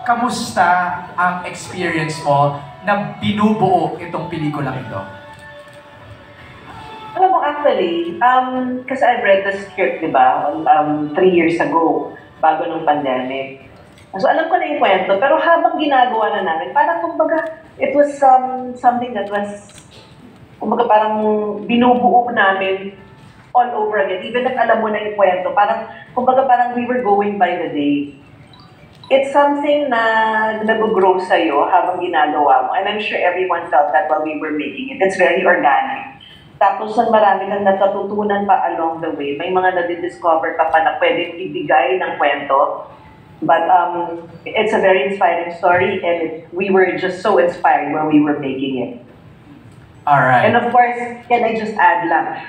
kamusta ang experience mo na binubuo itong pelikulang ito? Alam mo, actually, kasi I've read the script, di ba, 3 years ago, bago nung pandemic. So alam ko na yung kwento, pero habang ginagawa na namin, parang kumbaga, it was something that was, kumbaga parang binubuo namin all over again. Even if alam mo na yung kwento, parang, kumbaga parang we were going by the day. It's something na nag-grow sa'yo habang ginagawa mo. And I'm sure everyone felt that while we were making it. It's very organic. Tapos marami kang natututunan pa along the way. May mga nadidiscover ka pa na pwedeng ibigay ng kwento. But it's a very inspiring story and we were just so inspired when we were making it. Alright. And of course, can I just add lang,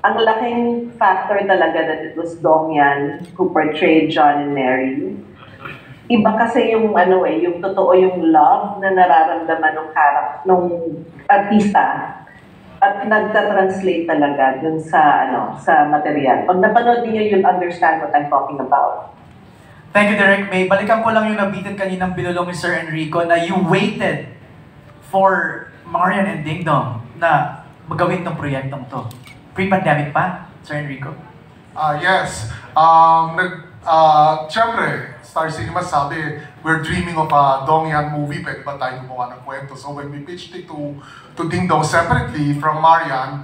ang laking factor talaga that it was Dong Yan who portrayed John and Mary. Iba kasi yung yung totoo yung love na nararamdaman ng artista at nagta-translate talaga dun sa sa material. Pag napanood niyo, you'll understand what I'm talking about. Thank you, Direk May. Balikan ko lang yung nabitin kaninang binulong ni Sir Enrico na you waited for Marian and Ding Dong na magawin tong proyektong to. Pre-pandemic pa, Sir Enrico? Yes. Siyempre, Star Cinema sabi, we're dreaming of a Dong Yan movie, pwede ba tayo gumawa ng kwento? So when we pitched it to Ding Dong separately from Marian,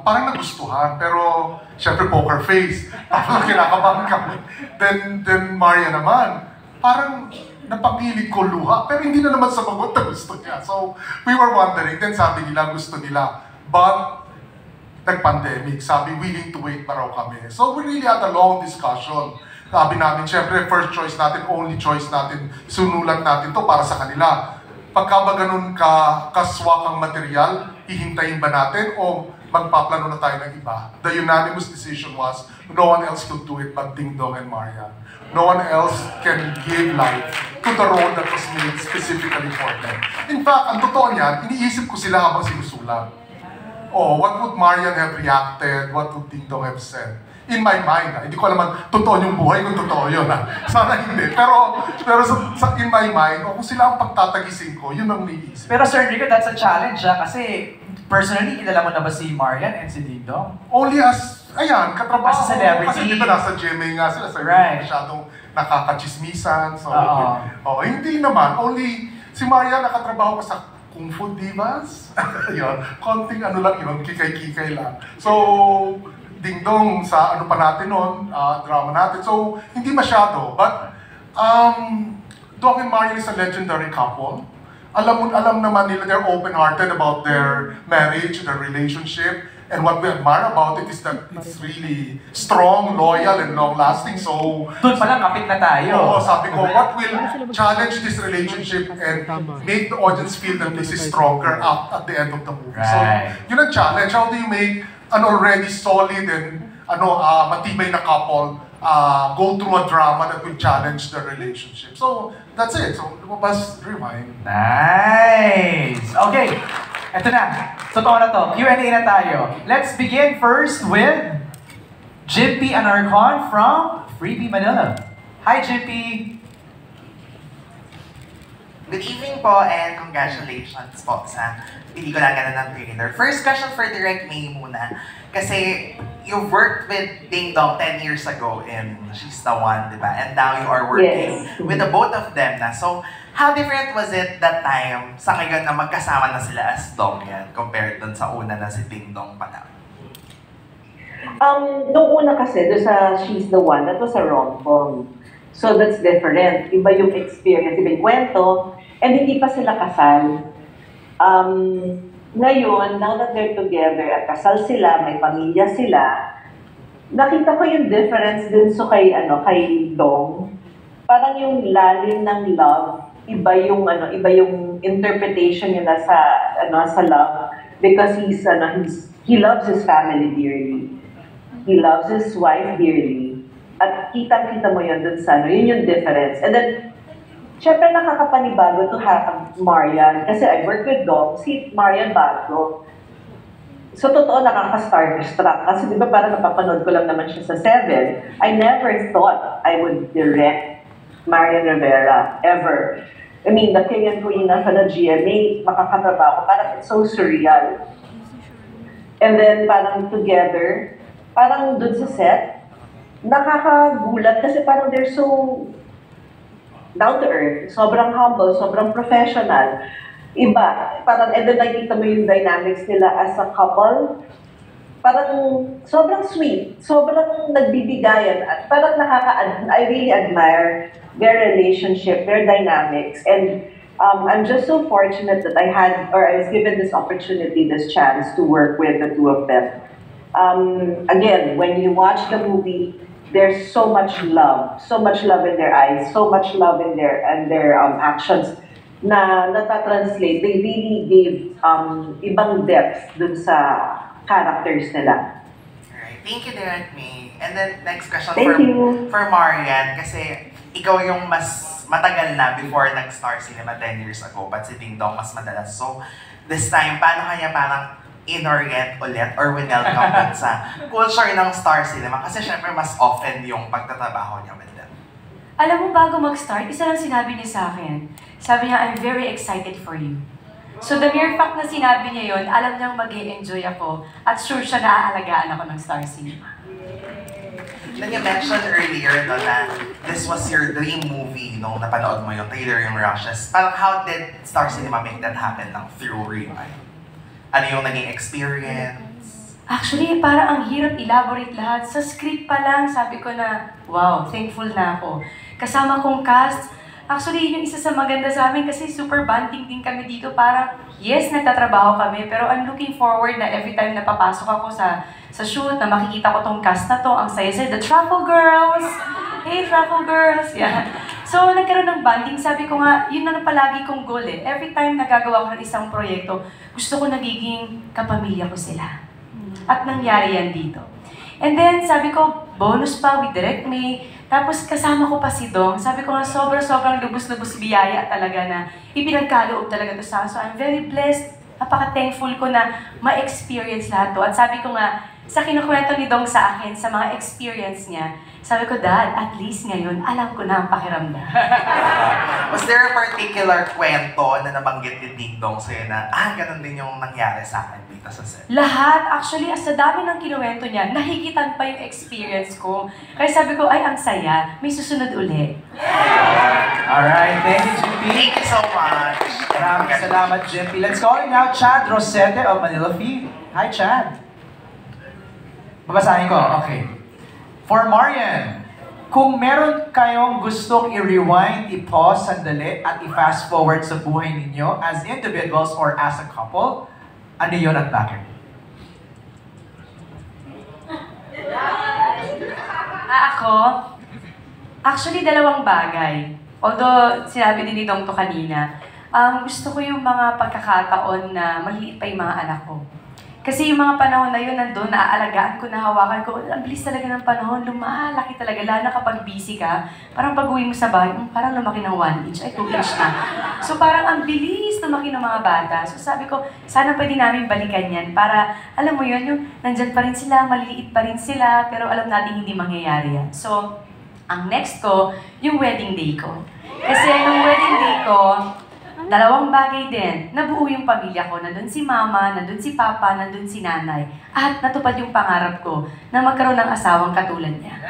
parang nagustuhan, pero siyempre poker face, parang kinakabahan kami. Then Marian naman, parang napapilit ko luha, pero hindi na naman sabagot na gusto niya. So we were wondering, then sabi nila gusto nila, but nag-pandemic, sabi willing to wait pa raw kami. So we really had a long discussion. Sabi namin, syempre, first choice natin, only choice natin, sunulat natin to para sa kanila. Pagka ba ganun kaswak ang material, hihintayin ba natin o magpaplano na tayo ng iba? The unanimous decision was, no one else could do it but Ding Dong and Marian. No one else can give life to the role that was made specifically for them. In fact, ang totoo niyan, iniisip ko sila habang sinusulat. Oh, what would Marian have reacted? What would Ding Dong have said? In my mind, hindi ko alam totoo yung buhay kung totoo yun. Sana hindi. Pero in my mind, kung sila ang pagtatagisin ko, yun ang naiisip. Pero Sir Enrico, that's a challenge kasi personally, kilala mo na ba si Marian and si Ding Dong? Only as, katrabaho. As a celebrity. Kasi di ba nasa GMA nga sila, so right. Hindi masyadong nakakachismisan. So, hindi naman. Only si Marian nakatrabaho pa sa Kung Fu Divas. Yun, konting lang yun, kikay-kikay lang. So, Ding Dong sa pa natin noon, drama natin. So, hindi masyado. But, Dong and Marian is a legendary couple. Alam naman nila, they're open-hearted about their marriage, their relationship. And what we admire about it is that it's really strong, loyal, and long-lasting. So, doon pala, kapit na tayo. Oo, sabi ko, what will challenge this relationship and make the audience feel that this is stronger at the end of the movie. Right. So, yun ang challenge. How do you make an already solid and matibay na couple go through a drama that will challenge the relationship? So, that's it. So, lumabas, rewind. Nice! Okay, eto na. Totoo na to. Q&A na tayo. Let's begin first with Jimpy Anarcon from Freebie Manila. Hi, Jimpy! Good evening po and congratulations po sa pelikula ng trailer. First question for Direk May muna. Kasi you worked with Ding Dong 10 years ago in She's the One, di ba? And now you are working with the both of them na. So, how different was it that time sa ngayon na magkasama na sila as Dong Yan compared dun sa una na si Ding Dong pa lang? Nung una kasi, doon sa She's the One, that was a rom-com. So that's different. Iba yung experience, iba yung kwento, and hindi pa sila kasal. Ngayon, now that they're together at kasal sila, may pamilya sila, nakita ko yung difference din kay Dong. Parang yung lalim ng love, iba yung interpretation niya sa love because he loves his family dearly. He loves his wife dearly. At kitang-kita mo yun dun sa yun yung difference. And then, syempre nakakapanibago to Marian. Kasi I work with Dong, si Marian bago. So, totoo nakaka-starstruck. Kasi di ba parang napapanood ko lang naman siya sa 7. I never thought I would direct Marian Rivera, ever. I mean, the king and queen na sa GMA, makakatrabaho, parang it's so surreal. And then parang together, parang dun sa set, nakakagulat kasi parang they're so down to earth, sobrang humble, sobrang professional. Iba, parang, and then nakikita mo yung dynamics nila as a couple, parang sobrang sweet, sobrang nagbibigayan, at parang I really admire their relationship, their dynamics, and I'm just so fortunate that I was given this opportunity, this chance to work with the two of them. Again, when you watch the movie, there's so much love in their eyes, so much love in their actions na natatranslate. They really gave ibang depth dun sa characters nila. Alright, thank you, Direct May. And then next question Thank you. for Marian, kasi ikaw yung mas matagal na before nag-Star Cinema 10 years ago, but si Ding Dong mas madalas. So, this time, paano kanya parang in-orient ulit or welcome dun sa culture ng Star Cinema? Kasi syempre mas often yung pagtatrabaho niya with them. Alam mo, bago mag-start, isa lang sinabi niya sa akin. Sabi niya, I'm very excited for you. So the mere fact na sinabi niya yon, alam niyang mag-e-enjoy ako at sure siya na aalagaan ako ng Star Cinema. Then you mentioned earlier no, na this was your dream movie nung napanood mo yung trailer, yung Rushes. Parang how did Star Cinema make that happen ng through Rewind? Ano yung naging experience? Actually, parang ang hirap elaborate lahat. Sa script pa lang, sabi ko na, wow, thankful na ako. Kasama kong cast, actually, yung isa sa maganda sa amin kasi super bonding din kami dito. Parang, yes, nagtatrabaho kami, pero I'm looking forward na every time na papasok ako sa shoot, na makikita ko tong cast na to, ang saya-saya, the Truffle Girls! Hey, Truffle Girls! Yeah. So, nagkaroon ng bonding. Sabi ko nga, yun na palagi kong goal eh. Every time nagagawa ko ng isang proyekto, gusto ko nagiging kapamilya ko sila. At nangyari yan dito. And then, sabi ko, bonus pa with Direct May. Tapos kasama ko pa si Dong. Sabi ko nga, sobrang lubos-lubos biyaya talaga na ipinagkaloob talaga to sa akin. So I'm very blessed. Napaka-thankful ko na ma-experience lahat to. At sabi ko nga, sa kinukwento ni Dong sa akin, sa mga experience niya, sabi ko, Dad, at least ngayon, alam ko na ang pakiramdam. Was there a particular kwento na nabanggit ni Ding Dong sa'yo na, ganun din yung nangyari sa akin dito sa set? Lahat, actually, sa dami ng kinuwento niya, nahigitan pa yung experience ko. Kaya sabi ko, ay, ang saya, may susunod uli. Alright, thank you, JP. Thank you so much. Maraming salamat, JP. Let's call in now Chad Rosete of Manila Feed. Hi, Chad. Babasahin ko, okay. For Marian, kung meron kayong gustong i-rewind, i-pause sandali, at i-fast forward sa buhay ninyo as individuals or as a couple, ano yun at bakit? Ako? Actually, dalawang bagay. Although, sinabi din ni Dong to kanina, gusto ko yung mga pagkakataon na maliit pa yung mga anak ko. Kasi yung mga panahon na yun, nandun, naaalagaan ko, nahawakan ko, ang bilis talaga ng panahon, lumalaki talaga. Lalo na kapag busy ka, parang pag-uwi mo sa bahay, parang lumaki ng 1 inch, ay 2 inch na. So parang ang bilis lumaki ng mga bata. So sabi ko, sana pwede namin balikan yan para, alam mo yun, yung nandyan pa rin sila, maliliit pa rin sila, pero alam natin hindi mangyayari yan. So, ang next ko, yung wedding day ko. Kasi nung wedding day ko, dalawang bagay din. Nabuo yung pamilya ko. Nandun si mama, nandun si papa, nandun si nanay. At natupad yung pangarap ko na magkaroon ng asawang katulad niya.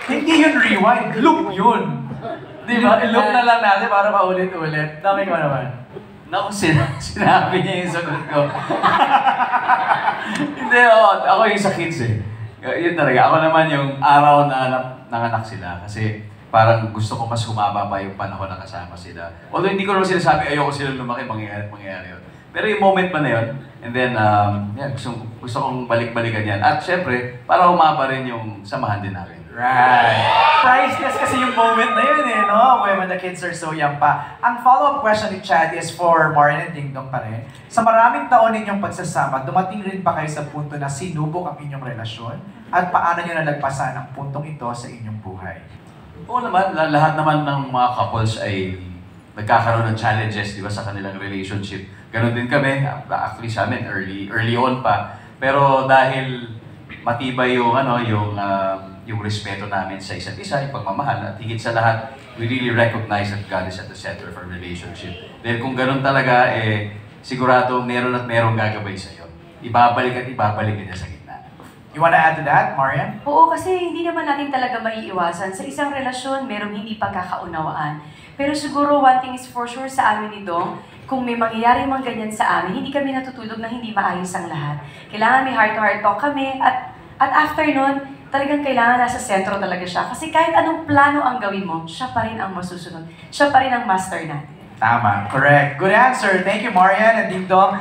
Hindi yun rewind, loop yun. Di ba? I-loop na lang natin para paulit-ulit. Dami ko naman. Naku, sinabi niya yung sagot ko. Hindi, ako yung sa kids eh. Yun talaga. Ako naman yung araw na nanganak sila. Kasi parang gusto ko mas humaba pa yung panahon na kasama sila. Although hindi ko naman sinasabi, ayoko sila lumaki, mangyayari yun. Pero yung moment pa na yun, and then, gusto kong balik-balikan yan. At syempre, para humaba rin yung samahan din namin. Right. Priceless kasi yung moment na yun eh, no? When the kids are so young pa. Ang follow-up question ni Chad is for Marian and Ding Dong pa rin. Sa maraming taon ninyong pagsasama, dumating rin ba kayo sa punto na sinubok ang inyong relasyon? At paano nyo nalagpasan ang puntong ito sa inyong buhay? Oo naman, lahat naman ng mga couples ay nagkakaroon ng challenges, di ba, sa kanilang relationship. Ganon din kami, actually sa amin, early on pa. Pero dahil matibay yung yung respeto namin sa isa't isa, yung pagmamahal, at higit sa lahat, we really recognize that God is at the center of our relationship. Dahil kung ganun talaga, sigurado meron at merong gagabay sa'yo. Ibabalik at ibabalik ka niya sa gitna. You wanna add to that, Marian? Oo, kasi hindi naman natin talaga maiiwasan. Sa isang relasyon, merong hindi pagkakaunawaan. Pero siguro one thing is for sure sa amin ni Dong, kung may mangyayari mang ganyan sa amin, hindi kami natutulog na hindi maayos ang lahat. Kailangan may heart-to-heart talk kami at after nun, talagang kailangan nasa sentro talaga siya. Kasi kahit anong plano ang gawin mo, siya pa rin ang masusunod. Siya pa rin ang master natin. Tama, correct. Good answer. Thank you, Marian and Ding Dong.